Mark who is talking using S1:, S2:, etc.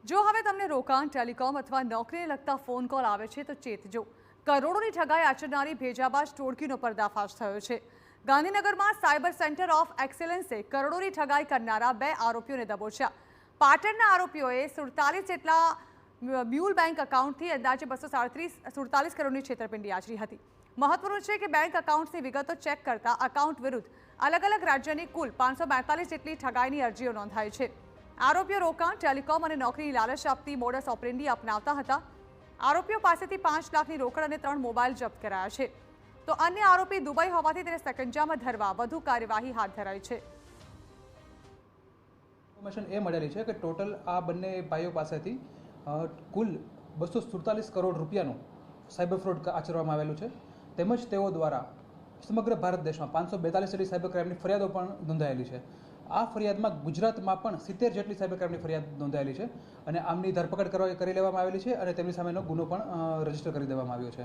S1: જો હવે તમને રોકાણ, ટેલિકોમ અથવા નોકરીને લગતા ફોન કોલ આવે છે તો ચેતજો. કરોડોની ઠગાઈ આચરનારી ભેજાબાજ ટોળકીનો પર્દાફાશ થયો છે. ગાંધીનગરમાં સાયબર સેન્ટર ઓફ એક્સેલન્સે કરોડોની ઠગાઈ કરનારા 2 આરોપીઓને દબોચ્યા. પાટણના આરોપીઓએ 47 જેટલા મ્યુલ બેંક એકાઉન્ટથી અંદાજે 247 કરોડની છેતરપિંડી આચરી હતી. મહત્વનું છે કે બેંક એકાઉન્ટ્સની વિગતો ચેક કરતા એકાઉન્ટ વિરુદ્ધ અલગ અલગ રાજ્યની કુલ 542 જેટલી ઠગાઈની અરજીઓ નોંધાઈ છે. આરોપીઓ રોકાણ, ટેલિકોમ અને નોકરીની લાલચ આપતી મોડસ ઓપરેન્ડી અપનાવતા હતા. આરોપીઓ પાસેથી 5 લાખની રોકડ અને 3 મોબાઈલ જપ્ત કરાયા છે. તો અન્ય આરોપી દુબઈ હોવાથી તેને સકંજામાં ધરવા વધુ કાર્યવાહી હાથ ધરાઈ છે.
S2: ઇન્ફોર્મેશન એ મળેલી છે કે ટોટલ આ બંને ભાઈઓ પાસેથી કુલ 247 કરોડ રૂપિયાનું સાયબર ફ્રોડ આચરવામાં આવેલું છે. તેમજ તેઓ દ્વારા સમગ્ર ભારત દેશમાં 542 જેટલી સાયબર ક્રાઇમની ફરિયાદો પણ નોંધાયેલી છે. આ ફરિયાદમાં ગુજરાતમાં પણ 70 જેટલી સાયબર ક્રાઇમની ફરિયાદ નોંધાયેલી છે અને આમની ધરપકડ કરી લેવામાં આવેલી છે અને તેમની સામેનો ગુનો પણ રજીસ્ટર કરી દેવામાં આવ્યો છે.